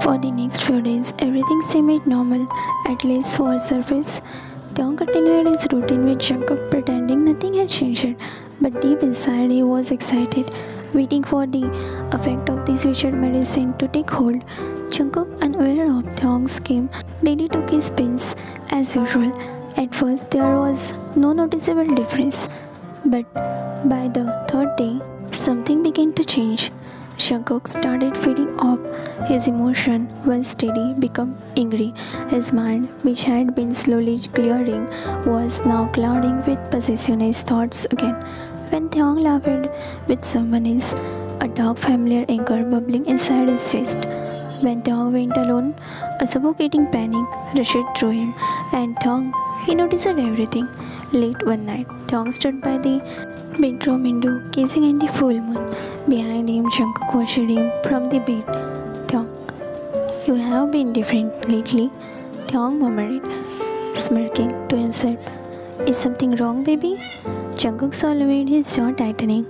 For the next few days, everything seemed normal, at least for surface. Taeyong continued his routine with Jungkook pretending nothing had changed, but deep inside he was excited, waiting for the effect of this future medicine to take hold. Jungkook, unaware of Taeyong's scheme, daily took his pills as usual. At first, there was no noticeable difference, but by the third day, something began to change. Jungkook started feeling off. His emotion, once steady, became angry. His mind, which had been slowly clearing, was now clouding with possessiveness thoughts again. When Taeyong laughed with someone else, a dark familiar anger bubbling inside his chest. When Taeyong went alone, a suffocating panic rushed through him, and Taeyong, he noticed everything. Late one night, Taeyong stood by the bedroom window, gazing at the full moon. Behind him, Jungkook watched him from the bed. Taeyong, you have been different lately, Taeyong murmured, smirking to himself. Is something wrong, baby? Jungkook swallowed, his jaw tightening.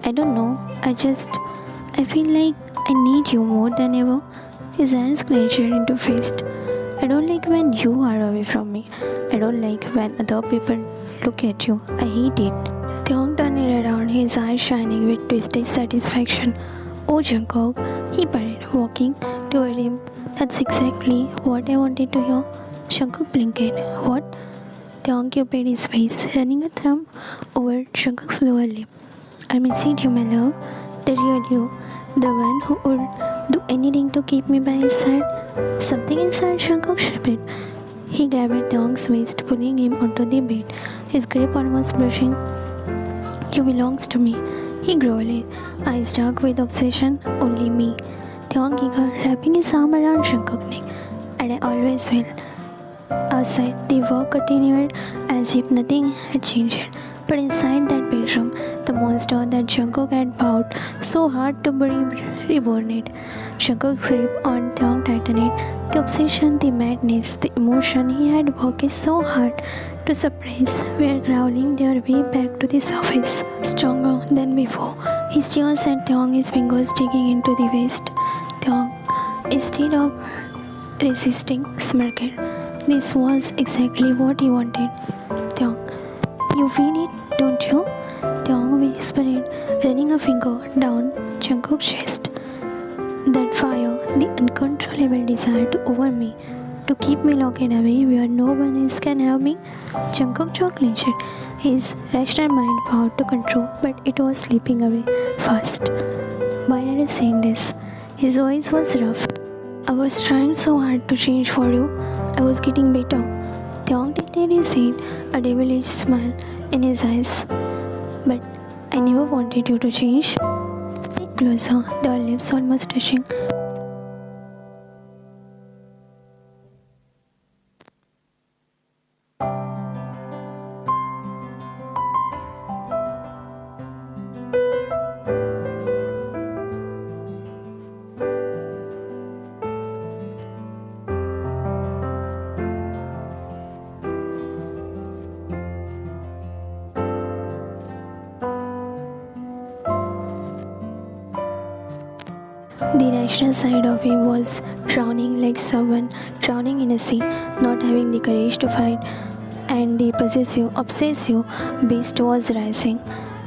I don't know, I feel like I need you more than ever. His hands clenched into fist. I don't like when you are away from me. I don't like when other people look at you. I hate it. Taeyong turned around, his eyes shining with twisted satisfaction. Oh, Jungkook, he purred, walking toward him. That's exactly what I wanted to hear. Jungkook blinked. What? Taeyong cupid his face, running a thumb over Jungkook's lower lip. I missed you, my love. The real you. The one who would do anything to keep me by his side. Something inside Jungkook shivered. He grabbed Taeyong's waist, pulling him onto the bed, his grip almost brushing. You belongs to me, he growled, eyes dark with obsession. Only me. Taeyong giggled, wrapping his arm around Jungkook's neck. And I always will. Outside, the work continued as if nothing had changed. But inside that bedroom, the monster that Jungkook had vowed so hard to be reborn. Jungkook's grip on Taeyong tightened. The obsession, the madness, the emotion he had worked so hard to suppress were growling their way back to the surface, stronger than before. He stared at Taeyong, his fingers digging into the waist. Taeyong, instead of resisting, smirked. This was exactly what he wanted. Taeyong, you feel it, don't you? Taeyong whispered, running a finger down Jungkook's chest. That fire, the uncontrollable desire to over me, to keep me locked away where no one else can have me. Jungkook jaw clenched. His rational mind vowed to control, but it was slipping away fast. Why are you saying this? His voice was rough. I was trying so hard to change for you. I was getting better. Taeyong tilted his head, a devilish smile in his eyes. But I never wanted you to change. Get closer, their lips almost touching. The rational side of him was drowning like someone drowning in a sea, not having the courage to fight, and the possessive, obsessive beast was rising.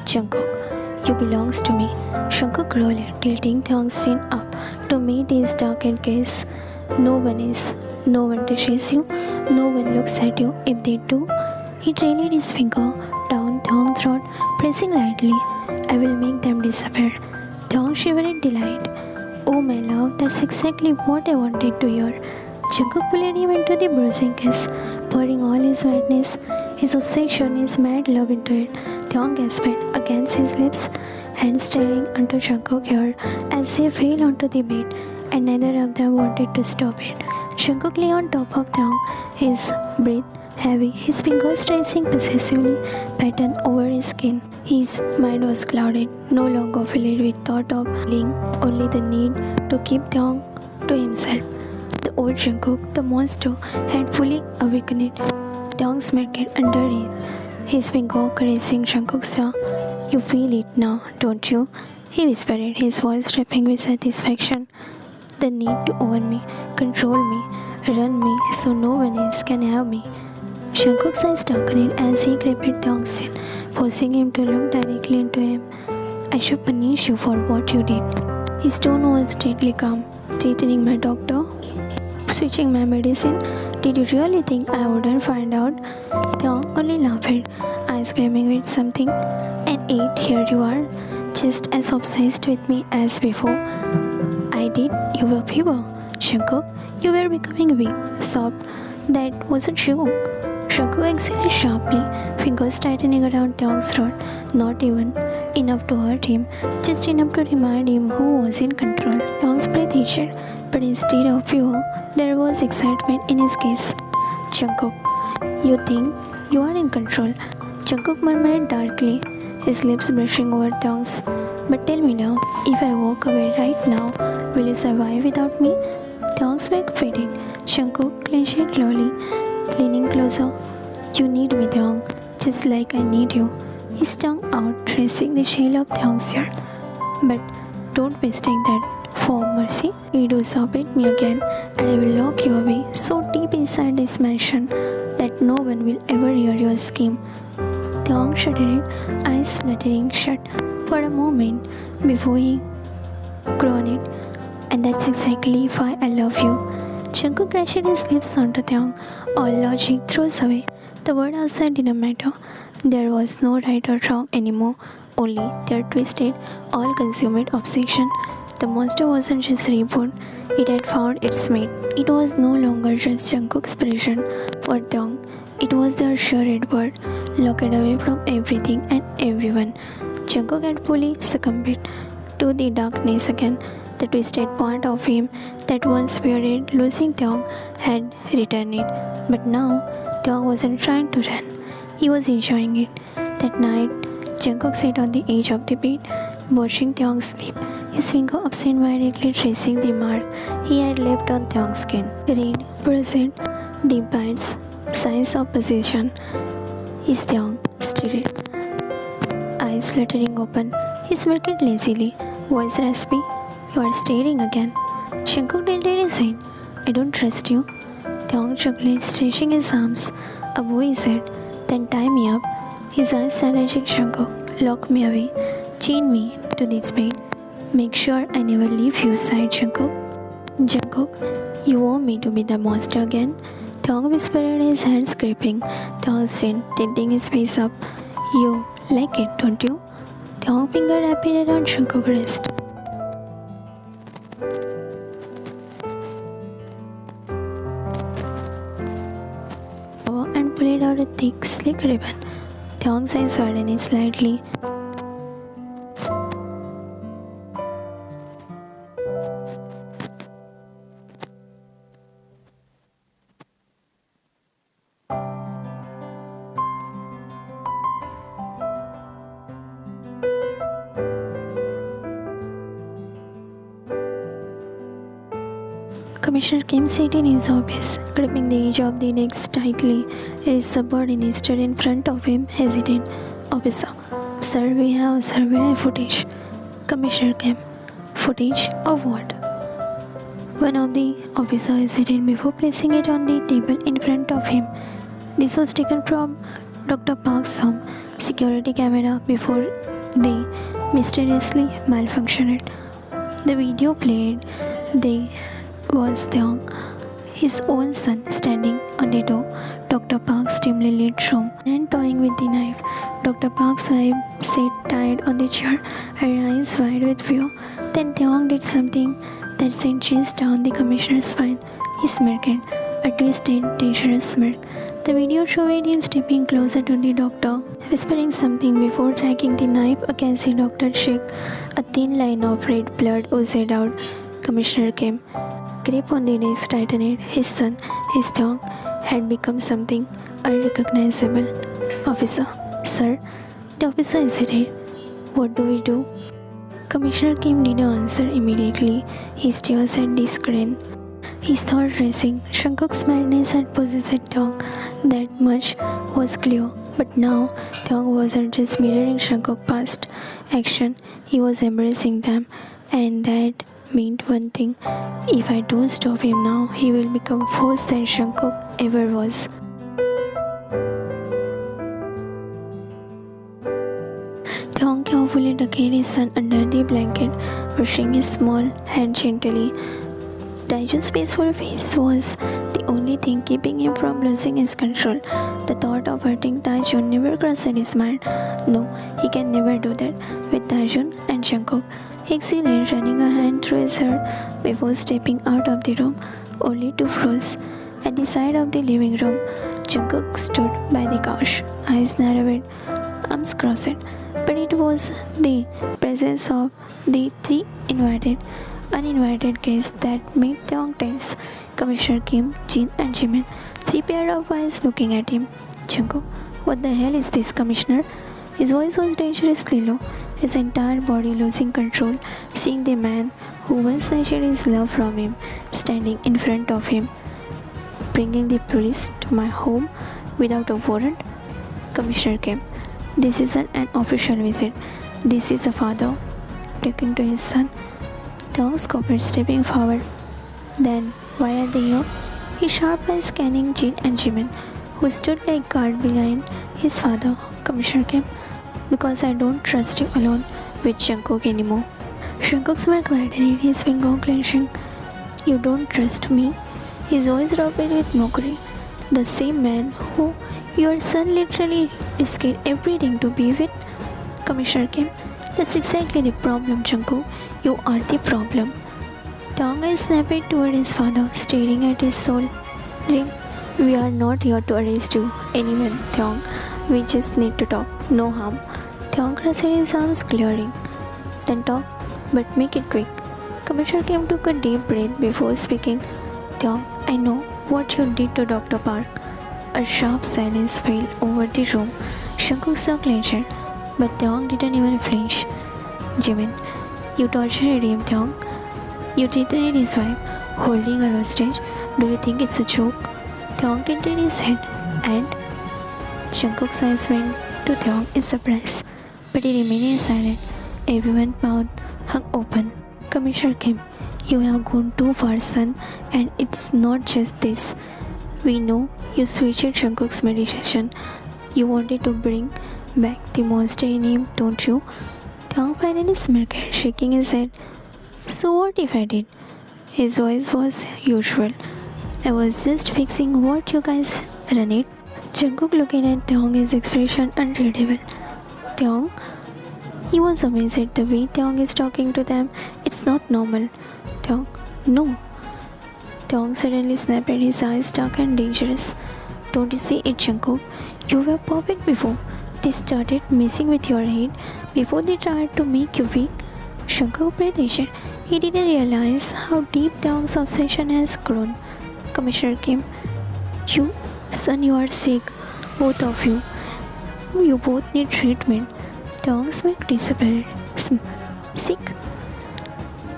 Jungkook, you belongs to me. Jungkook rolled, tilting Taeyong's chin up to meet his darkened gaze. No one is, no one touches you, no one looks at you. If they do, he trailed his finger down Taeyong's throat, pressing lightly. I will make them disappear. Taeyong shivered in delight. Oh my love, that's exactly what I wanted to hear. Jungkook pulled him into the bruising kiss, pouring all his madness, his obsession, his mad love into it. Taeyong gasped against his lips, hands staring onto Jungkook's hair as they fell onto the bed, and neither of them wanted to stop it. Jungkook lay on top of Taeyong, his breath heavy, his fingers tracing possessively pattern over his skin. His mind was clouded, no longer filled with thought of killing, only the need to keep Taeyong to himself. The old Jungkook, the monster, had fully awakened. Taeyong smirked under his finger caressing Jungkook's jaw. You feel it now, don't you? He whispered, his voice dripping with satisfaction. the need to own me, control me, run me so no one else can have me. Jungkook's eyes darkened as he gripped Taeyong's chin, forcing him to look directly into him. I should punish you for what you did. His tone was deadly calm. Threatening my doctor? Switching my medicine? Did you really think I wouldn't find out? Taeyong only laughed, eyes screaming with something. And yet, here you are, just as obsessed with me as before. I did. You were fever. Jungkook, you were becoming weak, soft. That wasn't true. Jungkook exhaled sharply, fingers tightening around Taeyong's throat. Not even enough to hurt him, just enough to remind him who was in control. Taeyong's breath hitched, but instead of fear, there was excitement in his gaze. Jungkook, you think you are in control? Jungkook murmured darkly, his lips brushing over Taeyong's. But tell me now, if I walk away right now, will you survive without me? Taeyong's back faded. Jungkook clenched slowly, leaning closer. You need me, Taeyong, just like I need you. His tongue out, tracing the shell of Taeyong's ear. But don't mistake that for mercy. You do sob at me again, and I will lock you away so deep inside this mansion that no one will ever hear your scream. Taeyong shuddered, eyes fluttering shut for a moment before he groaned. And that's exactly why I love you. Jungkook crashed his lips onto Taeyong. All logic throws away. The word outside didn't matter. There was no right or wrong anymore, only their twisted, all-consuming obsession. The monster wasn't just reborn, it had found its mate. It was no longer just Jungkook's prison for Taeyong. It was their shared world, locked away from everything and everyone. Jungkook had fully succumbed to the darkness again. The twisted part of him that once feared losing Taeyong had returned. But now, Taeyong wasn't trying to run. He was enjoying it. That night, Jungkook sat on the edge of the bed, watching Taeyong sleep, his finger absent-mindedly tracing the mark he had left on Taeyong's skin. Red, bruised, deep bites, signs of possession. His Taeyong stared, eyes fluttering open. He smirked lazily, voice raspy. You are staring again. Jungkook tilted his head. I don't trust you. Taeyong chuckled, stretching his arms above his head. Then tie me up. His eyes challenging Jungkook. Lock me away. Chain me to this bed. Make sure I never leave your side, Jungkook. Jungkook, you want me to be the monster again? Taeyong whispered, his hands gripping Taeyong's chin, tilting his face up. You like it, don't you? Taeyong finger wrapped around Jungkook's wrist. And pulled out a thick, slick ribbon. Taeyong's eyes widened slightly. Commissioner Kim sat in his office, gripping the edge of the desk tightly. His subordinate stood in front of him, hesitant. Officer, sir, we have surveillance footage. Commissioner Kim, footage of what? One of the officers hesitated before placing it on the table in front of him. This was taken from Dr. Park's home security camera before they mysteriously malfunctioned. The video played. There was Taeyong, his own son, standing on the door. Dr. Park's dimly lit room and toying with the knife. Dr. Park's wife sat tied on the chair, her eyes wide with fear. Then Taeyong did something that sent chills down the commissioner's spine. He smirked, a twisted, dangerous smirk. The video showed him stepping closer to the doctor, whispering something before dragging the knife against the doctor's cheek. A thin line of red blood oozed out. Commissioner Kim, grip on the desk tightened. His son, his Taeyong, had become something unrecognizable. Officer, sir, the officer hesitated. What do we do? Commissioner Kim didn't answer immediately. He stared at the screen, his thought racing. Jungkook's madness had possessed Taeyong. That much was clear. But now, Taeyong wasn't just mirroring Jungkook's past action, he was embracing them. And that meant one thing. If I don't stop him now, he will become worse than Jungkook ever was. Taeyong carefully tucked his son under the blanket, brushing his small hand gently. Taejun's peaceful face was the only thing keeping him from losing his control. The thought of hurting Taejun never crossed his mind. No, he can never do that with Taejun and Jungkook. He exhaled, running a hand through his hair before stepping out of the room, only to freeze. At the side of the living room, Jungkook stood by the couch, eyes narrowed, arms crossed. But it was the presence of the three uninvited guests that made Taeyong tense. Commissioner Kim, Jin, and Jimin, three pair of eyes looking at him. Jungkook, what the hell is this, Commissioner? His voice was dangerously low, his entire body losing control, seeing the man who once snatched his love from him standing in front of him. Bringing the police to my home without a warrant? Commissioner Kim, this isn't an official visit. This is a father talking to his son. Taeyong scoffed, stepping forward. Then, why are they here? His sharp eyes scanning Jin and Jimin, who stood like guard behind his father. Commissioner Kim, because I don't trust you alone with Jungkook anymore. Jungkook smiled quietly, his finger clenching. You don't trust me? His voice dropped with mockery. The same man who your son literally risked everything to be with? Commissioner Kim, that's exactly the problem, Jungkook. You are the problem. Taeyong eyes snapped toward his father, staring at his soul. Jin, we are not here to arrest you. Anyone, Taeyong. We just need to talk. No harm. Taeyong crossed his arms, clearing. Then talk, but make it quick. Commissioner Kim took a deep breath before speaking. Taeyong, I know what you did to Dr. Park. A sharp silence fell over the room. Jungkook saw clenched, but Taeyong didn't even flinch. Jimin, you tortured him, Taeyong. You treated his wife, holding her hostage. Do you think it's a joke? Taeyong tilted his head, and Jungkook's eyes went to Taeyong in surprise, but he remained silent. Everyone's mouth hung open. Commissioner Kim, you have gone too far, son, and it's not just this. We know you switched Jungkook's meditation. You wanted to bring back the monster in him, don't you? Taeyong finally smirked, shaking his head. So what if I did? His voice was usual. I was just fixing what you guys run it. Jungkook looking at Taeyong, his expression unreadable. Taeyong? He was amazed at the way Taeyong is talking to them. It's not normal. Taeyong, no. Taeyong suddenly snapped, his eyes dark and dangerous. Don't you see it, Jungkook? You were perfect before. They started messing with your head before they tried to make you weak. Jungkook breathed. He didn't realize how deep Taeyong's obsession has grown. Commissioner Kim, son, you are sick. Both of you. You both need treatment. Taeyong smiled disappeared. Sick?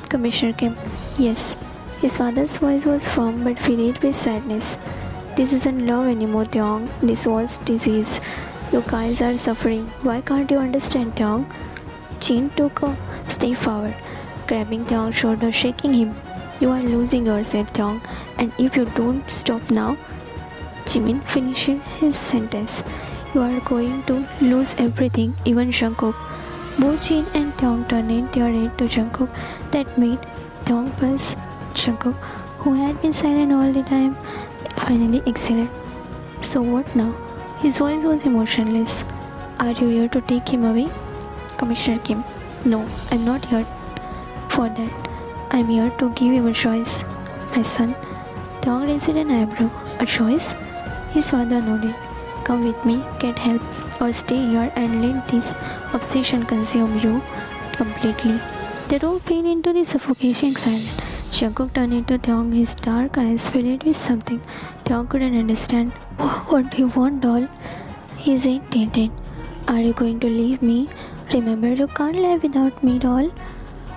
Commissioner Kim, yes. His father's voice was firm but filled with sadness. This isn't love anymore, Taeyong. This was disease. You guys are suffering. Why can't you understand, Taeyong? Jin took a step forward, grabbing Taeyong's shoulder, shaking him. You are losing yourself, Taeyong, and if you don't stop now, Jimin finished his sentence. You are going to lose everything, even Jungkook. Both Jin and Taeyong turned their head to Jungkook. That made Taeyong pulse. Jungkook, who had been silent all the time, finally exhaled. So what now? His voice was emotionless. Are you here to take him away? Commissioner Kim, no, I'm not here for that. I'm here to give him a choice. My son. Taeyong raised an eyebrow. A choice? His father nodded. Come with me, get help, or stay here and let this obsession consume you completely. The room fell into the suffocating silence. Jungkook turned into Taeyong, his dark eyes filled with something Taeyong couldn't understand. What do you want, doll? His head tilted. Are you going to leave me? Remember, you can't live without me, doll.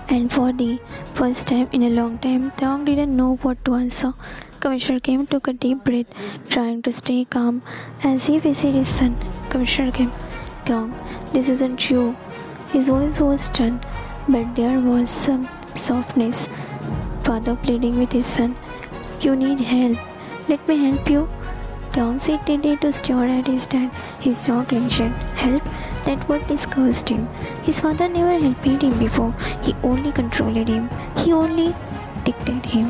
And for the first time in a long time, Taeyong didn't know what to answer. Commissioner Kim took a deep breath, trying to stay calm as he faced his son. Commissioner Kim, Taeyong, this isn't you. His voice was stern, but there was some softness. father pleading with his son. You need help. Let me help you. Tong hesitated to stare at his dad. His jaw clenched. Help? That word disgusted him. His father never helped him before. He only controlled him. He only dictated him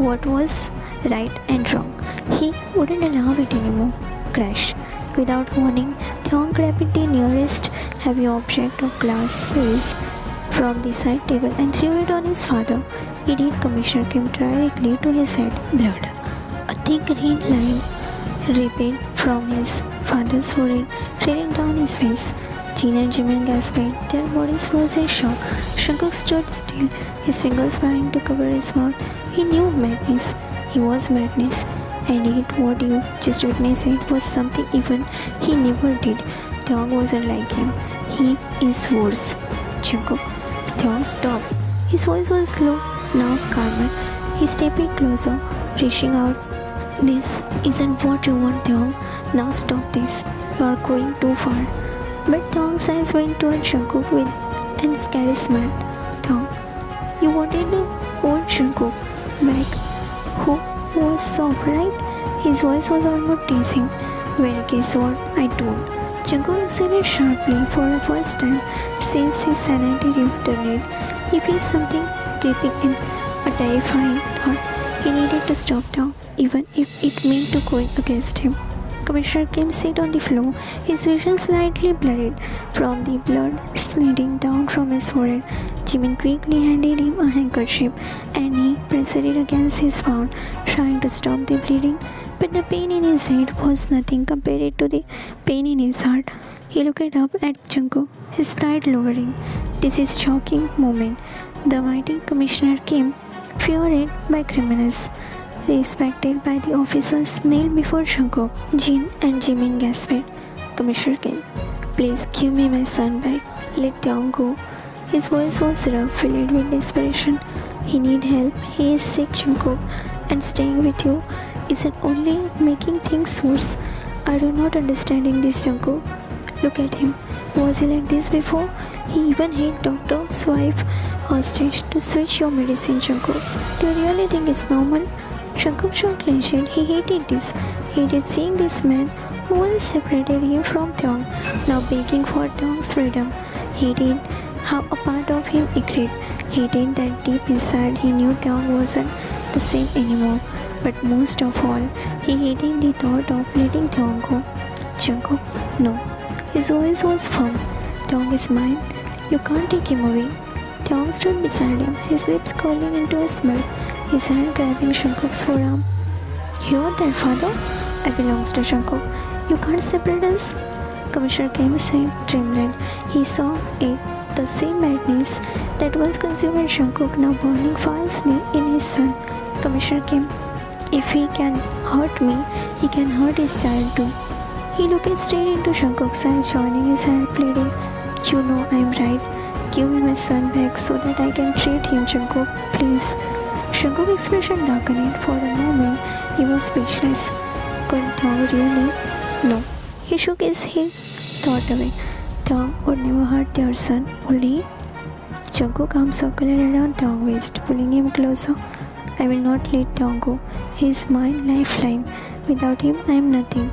what was right and wrong. He wouldn't allow it anymore. Crash. Without warning, Tong grabbed the nearest heavy object of glass piece from the side table and threw it on his father. It hit Commissioner Kim directly to his head. Blood. A thick green line ripped from his father's forehead, trailing down his face. Jean and Jimin gasped. Their bodies froze in shock. Jungkook stood still, his fingers trying to cover his mouth. He knew madness. He was madness. And yet what you just witnessed it was something even he never did. Tong wasn't like him. He is worse. Jungkook. Tong stopped. His voice was low, now calmer. He stepped closer, reaching out. This isn't what you want, Tong. Now stop this. You are going too far. But Tong's eyes went toward Jungkook with an scary smile. Tong, you wanted to hold Jungkook back, who was soft, right? His voice was almost teasing. Well, guess what? I don't. Jungkook exhaled sharply for the first time since his sanity returned. He felt something creeping in, a terrifying thought. He needed to stop Tong, even if it meant to go against him. Commissioner Kim sat on the floor, his vision slightly blurred from the blood sliding down from his forehead. Jimin quickly handed him a handkerchief and he pressed it against his wound, trying to stop the bleeding. But the pain in his head was nothing compared to the pain in his heart. He looked up at Jungkook, his pride lowering. This is shocking moment. The mighty Commissioner Kim, feared by criminals, respected by the officers, knelt before Jungkook. Jin and Jimin gasped. Commissioner Kim, please give me my son back. Let Tong go. His voice was rough, filled with desperation. He needs help. He is sick, Jungkook, and staying with you isn't only making things worse. Are you not understanding this, Jungkook? Look at him. Was he like this before? He even held doctor's wife hostage to switch your medicine, Jungkook. Do you really think it's normal? Jungkook jaw clenched. He hated this. He hated seeing this man who once separated him from Tong, now begging for Tong's freedom. He hated how a part of him agreed. He hated that deep inside he knew Tong wasn't the same anymore. But most of all, he hated the thought of letting Tong go. Jungkook, no. His voice was firm. Tong is mine. You can't take him away. Tong stood beside him, his lips curling into a smile, his hand grabbing Jungkook's forearm. You are their father? I belong to Jungkook. You can't separate us. Commissioner Kim said, dreamland. He saw it, the same madness that was consuming Jungkook now burning fiercely in his son. Commissioner Kim, if he can hurt me, he can hurt his child too. He looked straight into Jungkook's eyes, joining his hand, pleading, you know I'm right. Give me my son back so that I can treat him, Jungkook, please. Jungkook's expression darkened. For a moment, he was speechless. Could Tong really? No. He shook his head, thought away. Tong would never hurt their son, would he? Jungkook's arm circled around Tong's waist, pulling him closer. I will not let Tong go. He is my lifeline. Without him, I am nothing.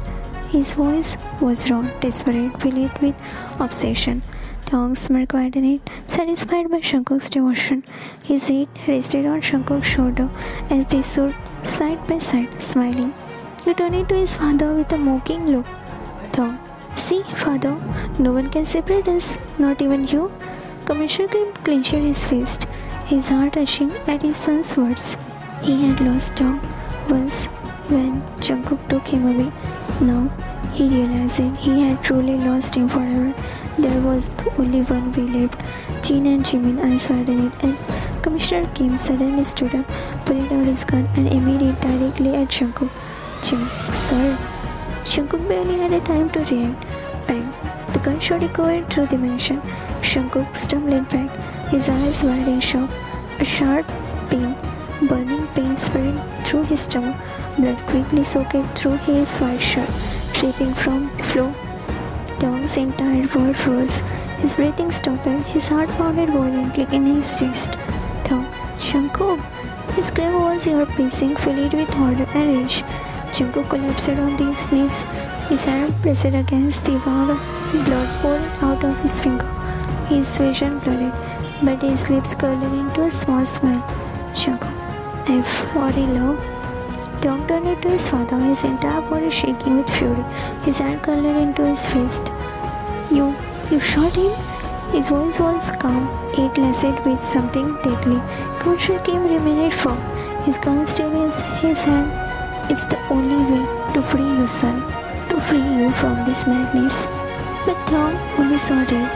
His voice was raw, desperate, filled with obsession. Tong smirked widened, satisfied by Jungkook's devotion. His head rested on Jungkook's shoulder as they stood side by side, smiling. He turned to his father with a mocking look. Tong, see, father, no one can separate us, not even you. Commissioner Kim clenched his fist, his heart rushing at his son's words. He had lost Tong once when Jungkook took him away. Now he realized he had truly lost him forever. There was only one way left. Jin and Jimin eyes widened and Commissioner Kim suddenly stood up, pulled out his gun and aimed it directly at Jungkook. Jim, sir. Jungkook barely had a time to react. Bang! The gunshot echoed through the mansion. Jungkook stumbled back, his eyes wide in shock. A sharp pain, burning pain spread through his stomach. Blood quickly soaked through his white shirt, dripping from the floor. Tong's entire world froze. His breathing stopped. His heart pounded violently in his chest. Tong, Jungkook! His scream was ear-piercing, filled with horror and rage. Jungkook collapsed on his knees, his hand pressed against the wall, blood poured out of his finger. His vision blurred, but his lips curled into a small smile. Jungkook, I've already loved. Taeyong turned to his father, his entire body shaking with fury, his hand curled into his fist. You shot him? His voice was calm, yet laced with something deadly. Commissioner Kim remained firm, his gun still in his hand. It's the only way to free you, son, to free you from this madness. But Taeyong only saw red.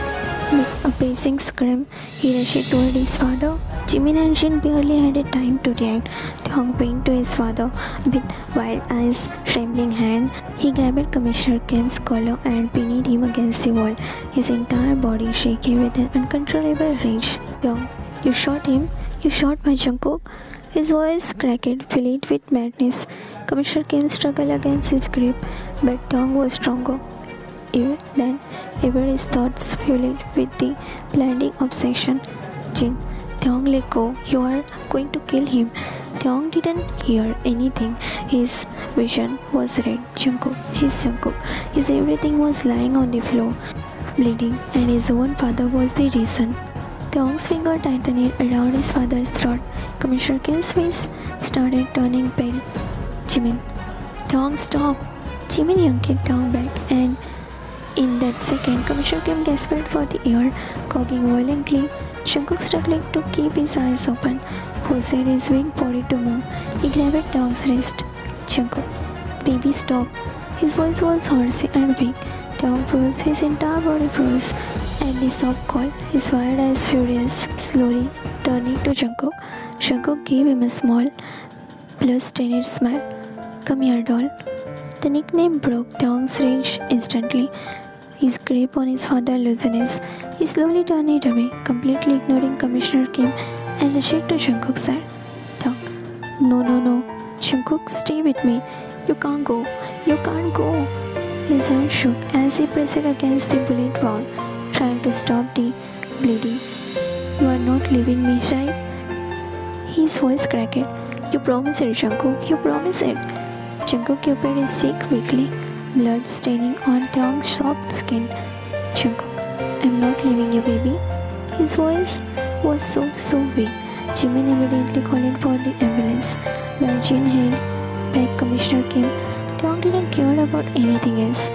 With a pacing scream, he rushed toward his father. Jimin and Jin barely had a time to react. Taeyong went to his father with wild eyes, trembling hand. He grabbed Commissioner Kim's collar and pinned him against the wall, his entire body shaking with an uncontrollable rage. Taeyong, you shot him? You shot my Jungkook? His voice cracked, filled with madness. Commissioner Kim struggled against his grip, but Taeyong was stronger than ever, his thoughts fueled with the blinding obsession. Jin, Taeyong, let go. You are going to kill him. Taeyong didn't hear anything. His vision was red. Jungkook. His everything was lying on the floor, bleeding, and his own father was the reason. Taeyong's finger tightened around his father's throat. Commissioner Kim's face started turning pale. Jimin, Taeyong, stop. Jimin yanked Taeyong back, and in that second, Commissioner Kim gasped for the air, coughing violently. Jungkook struggled to keep his eyes open, forced his weak body to move. He grabbed Taeyong's wrist. Jungkook, baby, stop. His voice was hoarse and weak. Taeyong froze, his entire body froze, and the soft call, his wide eyes furious, slowly turning to Jungkook. Jungkook gave him a small, blood-stained smile. Come here, doll. The nickname broke Taeyong's rage instantly. His grip on his father loosened. He slowly turned it away, completely ignoring Commissioner Kim, and rushed to Jungkook's side. Taeyong, no. Jungkook, stay with me. You can't go. You can't go. His hand shook as he pressed against the bullet wound, trying to stop the bleeding. You are not leaving me, right? His voice cracked. You promised it, Jungkook. You promised it. Jungkook kept his cheek weakly, blood staining on Taeyong's soft skin. Jungkook, I'm not leaving you, baby. His voice was so weak. Jimin immediately called for the ambulance. While Jin held back Commissioner Kim, Taeyong didn't care about anything else.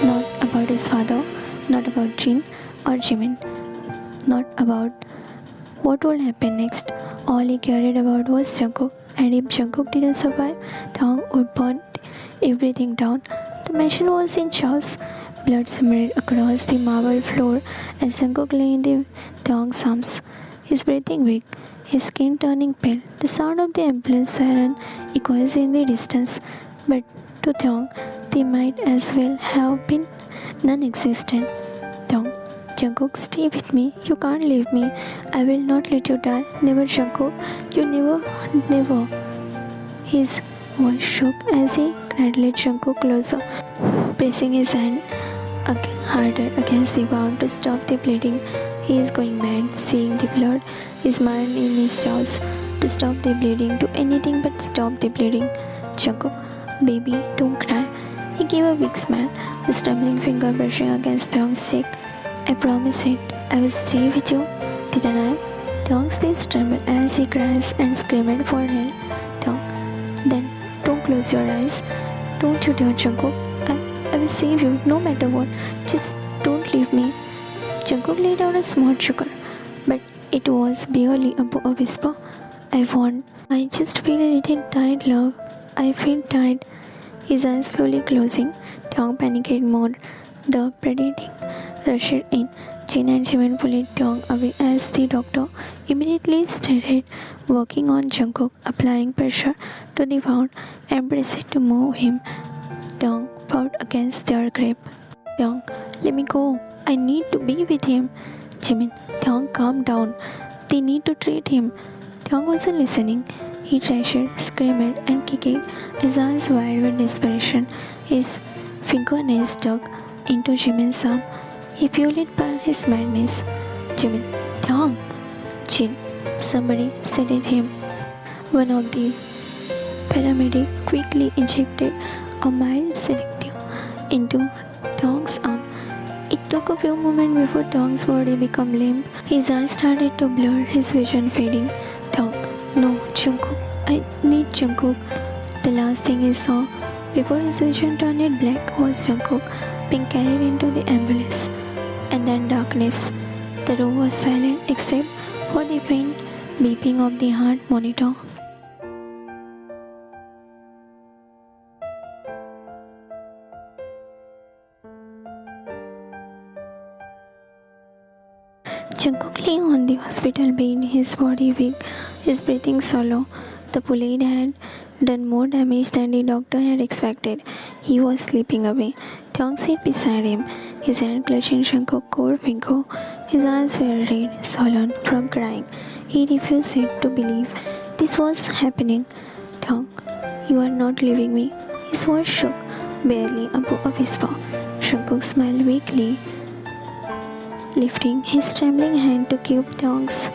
Not about his father, not about Jin or Jimin, not about what would happen next. All he cared about was Jungkook. And if Jungkook didn't survive, Taeyong would burn everything down. The mansion was in chaos. Blood smeared across the marble floor as Jungkook lay in the Taeyong's arms, his breathing weak, his skin turning pale. The sound of the ambulance siren echoes in the distance, but to Taeyong, they might as well have been non-existent. Taeyong, Jungkook, stay with me. You can't leave me. I will not let you die. Never, Jungkook. You never. His voice shook as he cradled Jungkook closer, pressing his hand harder against the wound to stop the bleeding. He is going mad, seeing the blood, his mind in his jaws. To stop the bleeding, do anything but stop the bleeding. Jungkook, baby, don't cry. He gave a big smile, his trembling finger brushing against Taeyong's cheek. I promise it. I will stay with you, didn't I? Taeyong's lips trembled as he cries and screamed for help. Taeyong, then don't close your eyes. Don't you dare, Jungkook. I will save you no matter what. Just don't leave me. Jungkook laid down a small sugar, but it was barely a whisper. I won't. I just feel a little tired, love. I feel tired. His eyes slowly closing. Taeyong panicked more. The predating rushed in. Jin and Jimin pulled Taeyong away as the doctor immediately started working on Jungkook, applying pressure to the wound and pressing to move him. Taeyong fought against their grip. Taeyong, let me go. I need to be with him. Jimin, Taeyong, calm down. They need to treat him. Taeyong wasn't listening. He thrashed, screamed, and kicked, his eyes wide with desperation. His fingernails dug into Jimin's arm. He fueled by his madness. Jimin, Taeyong, Jin, somebody sedate him. One of the paramedics quickly injected a mild sedative into Taung's arm. It took a few moments before Taung's body became limp. His eyes started to blur, his vision fading. Taung, no, Jungkook, I need Jungkook. The last thing he saw before his vision turned black was Jungkook being carried into the ambulance. And then darkness. The room was silent except for the faint beeping of the heart monitor. Jungkook lay on the hospital bed, his body weak, his breathing shallow. The bullet had done more damage than the doctor had expected. He was slipping away. Taung sat beside him, his hand clutching Jungkook's core finger. His eyes were red, sullen from crying. He refused to believe this was happening. Taung, you are not leaving me. His voice shook, barely above a whisper. Jungkook smiled weakly, lifting his trembling hand to keep Taung's.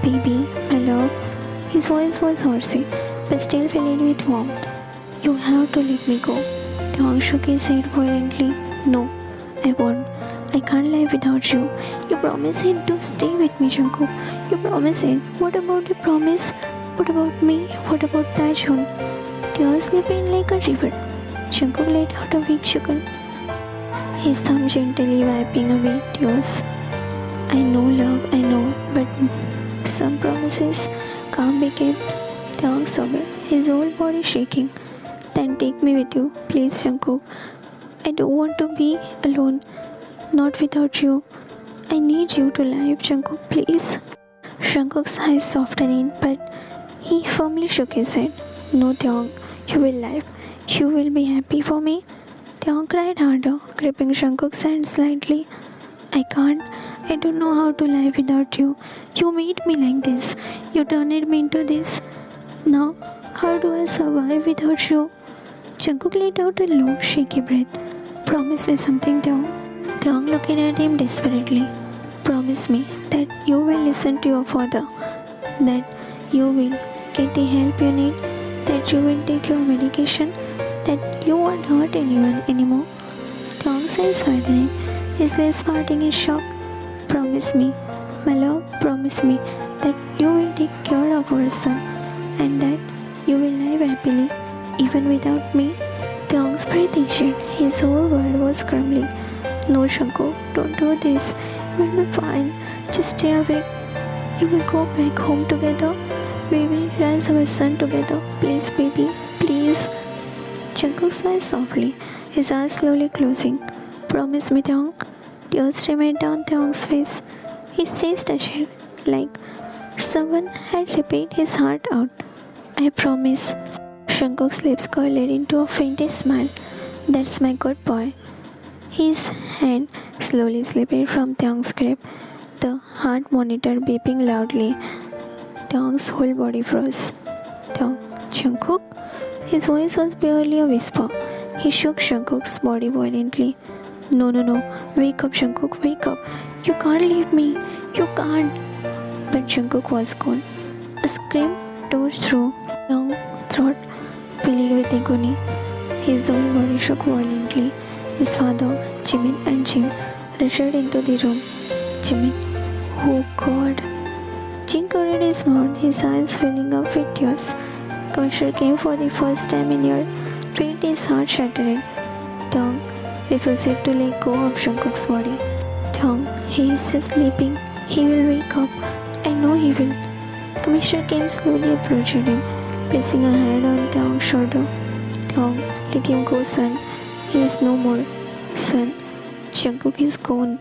Baby, my love. His voice was hoarse, but still filled with warmth. You have to let me go. Taung shook his head violently. No, I won't. I can't live without you. You promised it to stay with me, Jungkook. You promised it. What about your promise? What about me? What about Taejun? Tears slipped in like a river. Jungkook let out a weak chuckle, his thumb gently wiping away tears. I know, love, I know, but some promises can't be kept. Taung sobbed, his whole body shaking. Then take me with you, please, Jungkook. I don't want to be alone, not without you. I need you to live, Jungkook, please. Jungkook's eyes softened, but he firmly shook his head. No, Taung, you will live. You will be happy for me. Taung cried harder, gripping Jungkook's hand slightly. I can't. I don't know how to live without you. You made me like this. You turned me into this. Now, how do I survive without you? Jungkook let out a low, shaky breath. Promise me something, Taung. Taung looked at him desperately. Promise me that you will listen to your father, that you will get the help you need, that you will take your medication, that you won't hurt anyone anymore. Taung's eyes widening, his lips parting in shock. Promise me, my love, promise me that you will take care of our son and that you will live happily even without me. Taung's breathing shit, his whole world was crumbling. No, Jungkook, don't do this. You will be fine. Just stay awake. We will go back home together. We will raise our son together. Please, baby, please. Jungkook smiled softly, his eyes slowly closing. Promise me, Taung. Tears streamed down Taung's face. His chest shuddered, like someone had ripped his heart out. I promise. Jungkook's lips curled into a faint smile. That's my good boy. His hand slowly slipped from Taung's grip, the heart monitor beeping loudly. Taung's whole body froze. Taung, Jungkook? His voice was barely a whisper. He shook Jungkook's body violently. No, no, no. Wake up, Jungkook, wake up. You can't leave me. You can't. But Jungkook was gone. A scream tore through Taung's throat, filled with agony. His whole body shook violently. His father, Jimin, and Jim rushed into the room. Jimin, oh God. Jin covered his mouth, his eyes filling up with tears. Commissioner came for the first time in years, felt his heart shattering. Taung refused to let go of Jungkook's body. Taung, he is just sleeping. He will wake up. I know he will. Commissioner came slowly approaching him, placing a hand on Taung's shoulder. Taung, let him go, son. He is no more. Son, Jungkook is gone.